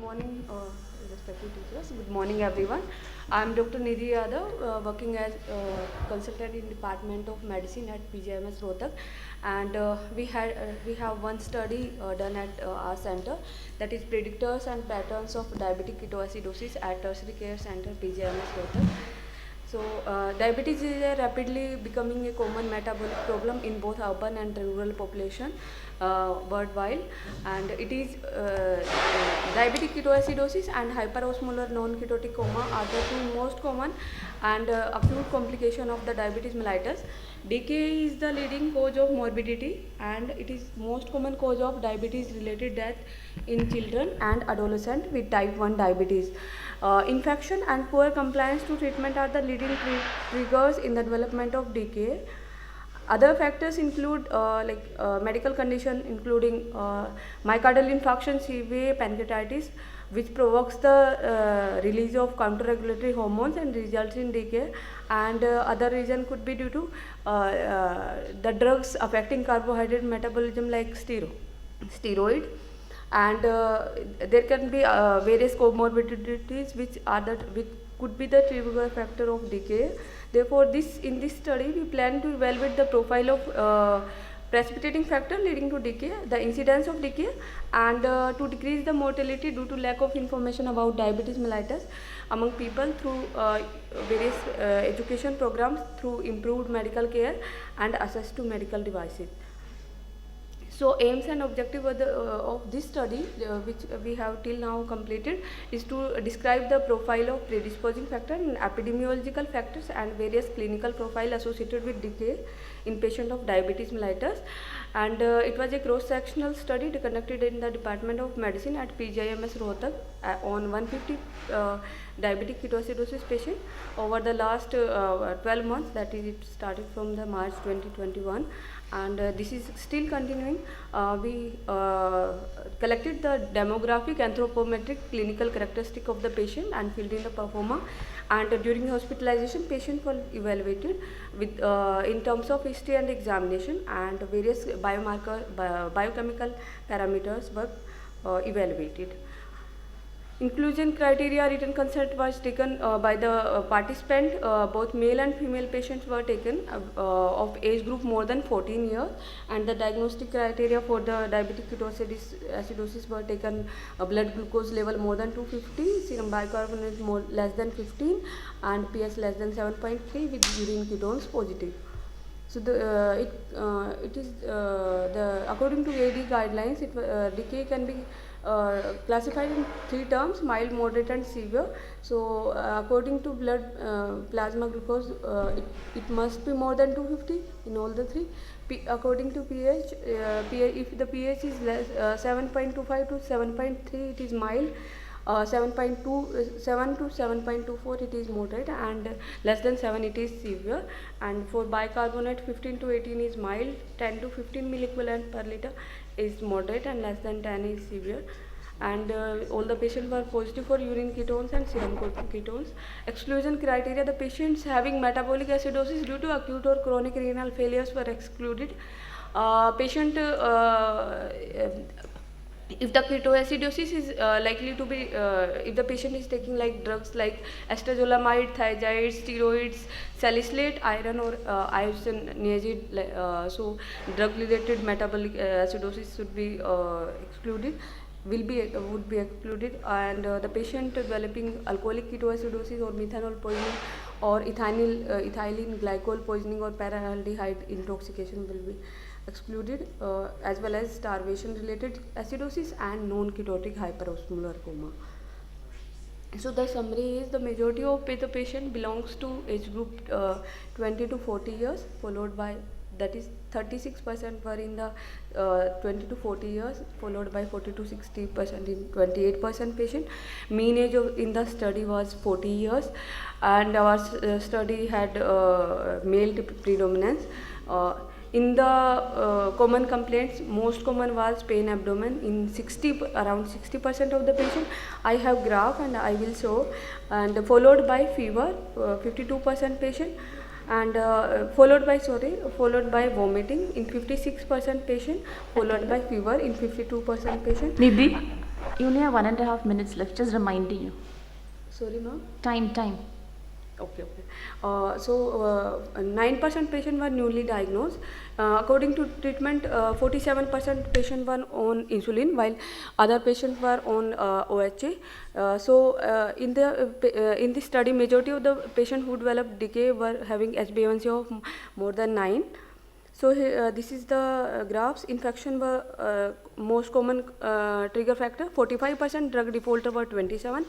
morning, respected teachers. Good morning, everyone. I'm Dr. Nidhi Yadav, working as consultant in Department of Medicine at PGIMS Rohtak, and we have one study done at our center, that is predictors and patterns of diabetic ketoacidosis at Tertiary Care Center PGIMS Rohtak. So, diabetes is rapidly becoming a common metabolic problem in both urban and rural population worldwide, and it is diabetic ketoacidosis and hyperosmolar non-ketotic coma are the two most common and acute complication of the diabetes mellitus. DKA is the leading cause of morbidity, and it is most common cause of diabetes related death in children and adolescents with type 1 diabetes. Infection and poor compliance to treatment are the leading triggers in the development of DKA. Other factors include medical condition including myocardial infarction, CV, pancreatitis, which provokes the release of counter-regulatory hormones and results in decay, and other reason could be due to the drugs affecting carbohydrate metabolism like steroid, and there can be various comorbidities which could be the trigger factor of decay. Therefore, in this study we plan to evaluate the profile of precipitating factor leading to decay, the incidence of decay, and to decrease the mortality due to lack of information about diabetes mellitus among people through various education programs, through improved medical care and access to medical devices. So, aims and objective of this study, which we have till now completed, is to describe the profile of predisposing factor and epidemiological factors and various clinical profile associated with decay in patient of diabetes mellitus. And it was a cross-sectional study conducted in the Department of Medicine at PGIMS Rohtak on 150 diabetic ketoacidosis patient over the last 12 months, that is, it started from the March 2021, and this is still continuing. We collected the demographic, anthropometric, clinical characteristic of the patient and filled in the performa, and during hospitalization patient were evaluated with in terms of history and examination, and various biochemical parameters were evaluated. Inclusion criteria, written consent was taken by the participant. Both male and female patients were taken of age group more than 14 years, and the diagnostic criteria for the diabetic ketoacidosis were taken blood glucose level more than 250, serum bicarbonate less than 15, and PS less than 7.3 with urine ketones positive. So it is according to AD guidelines, decay can be classified in 3 terms: mild, moderate, and severe. So according to blood plasma glucose, it must be more than 250 in all the 3. According to pH, if the pH is less 7.25 to 7.3, it is mild. 7.27 to 7.24 it is moderate, and less than 7 it is severe. And for bicarbonate, 15 to 18 is mild, 10 to 15 milliequivalent per liter is moderate, and less than 10 is severe. And all the patients were positive for urine ketones and serum ketones. Exclusion criteria: the patients having metabolic acidosis due to acute or chronic renal failures were excluded. If the ketoacidosis is likely to be, if the patient is taking like drugs like acetazolamide, thiazide, steroids, salicylate, iron, or isoniazid, so drug related metabolic acidosis should be excluded, would be excluded. And the patient developing alcoholic ketoacidosis or methanol poisoning or ethylene glycol poisoning or paraldehyde intoxication will be excluded, as well as starvation related acidosis and non-ketotic hyperosmolar coma. So the summary is, the majority of the patient belongs to age group 20 to 40 years, followed by, that is 36% were in the 20 to 40 years, followed by 40 to 60% in 28% patient. Mean age in the study was 40 years, and our study had male predominance. In the common complaints, most common was pain abdomen in around 60% of the patient. I have graph and I will show. And followed by fever, 52% patient, and followed by vomiting in 56% patient, followed by fever in 52% patient. Nidhi, You only have 1.5 minutes left, just reminding you. Sorry, ma'am. Time. Okay. 9% patients were newly diagnosed. According to treatment, 47% patients were on insulin, while other patients were on OHA. In this study, majority of the patients who developed decay were having HbA1c of more than 9. So this is the graphs. Infection were most common trigger factor. 45% drug defaulter were 27.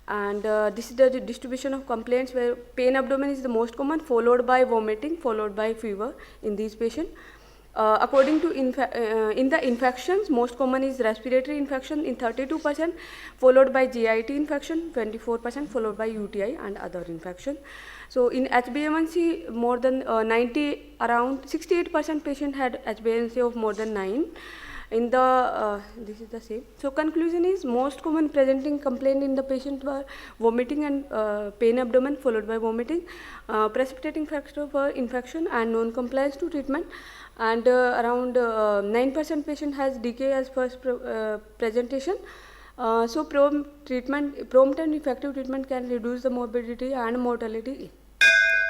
And this is the distribution of complaints, where pain abdomen is the most common, followed by vomiting, followed by fever in these patients. According to in the infections, most common is respiratory infection in 32%, followed by GIT infection 24%, followed by UTI and other infection. So in HbA1c, more than 68% patient had HbA1c of more than 9. In the this is the same. So conclusion is, most common presenting complaint in the patient were vomiting and pain abdomen, followed by vomiting, precipitating factor for infection and non-compliance to treatment, and around 9% patient has decay as first presentation. So prompt and effective treatment can reduce the morbidity and mortality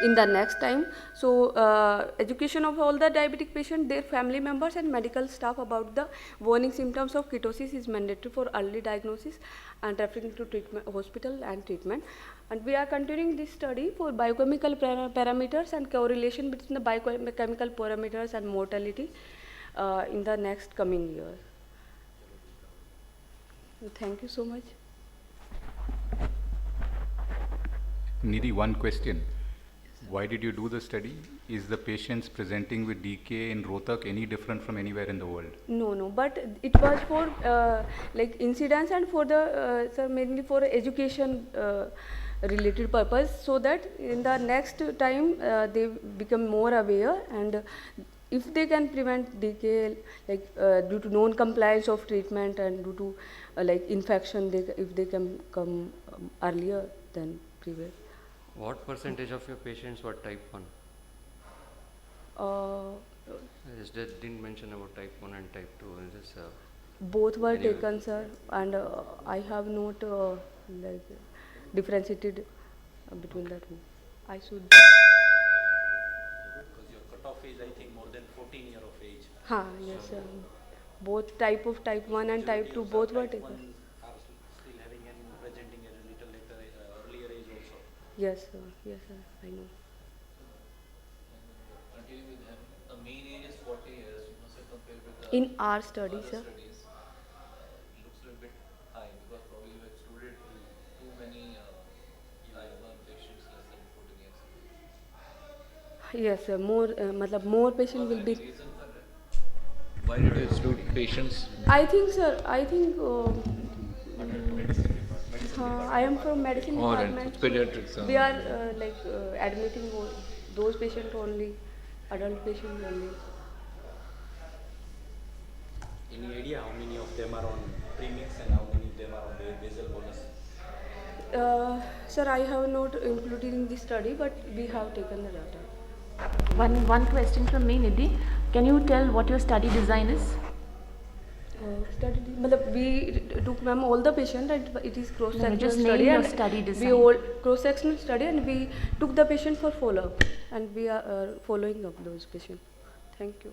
in the next time. So education of all the diabetic patients, their family members and medical staff about the warning symptoms of ketosis is mandatory for early diagnosis and referring to hospital and treatment. And we are continuing this study for biochemical parameters and correlation between the biochemical parameters and mortality in the next coming year. Thank you so much. Nidhi, one question. Why did you do the study? Is the patients presenting with DK in Rohtak any different from anywhere in the world? No, but it was for like incidence and for the mainly for education related purpose, so that in the next time they become more aware, and if they can prevent decay, like due to non-compliance of treatment and due to like infection, if they can come earlier than previous. What percentage of your patients were type 1? I just didn't mention about type 1 and type 2. Both were taken, sir, and I have not like differentiated between that one. I should. Because your cutoff is, I think, more than 14 years of age. Yes, sir. Both type 1 and type 2 both were taken. Are still having and presenting at a little later, earlier age also. Yes, sir, I know. Continue with him. The mean age is 40 years. You must have compared with the In our study, sir. studies. It looks a little bit high because probably you excluded too many type 1 patients less than 14 years. Yes, sir. More patient will be. Reason for that? Why did you exclude patients? I think, sir. I am from medicine department. Pediatrics. We are admitting those patients only, adult patients only. Any idea how many of them are on premix and how many of them are on basal bolus? Sir, I have not included in this study, but we have taken the data. One question from me, Nidhi. Can you tell what your study design is? We took all the patients, and it is cross-sectional just study. name your And study design. we all cross-sectional study, and we took the patient for follow-up, and we are following up those patients. Thank you.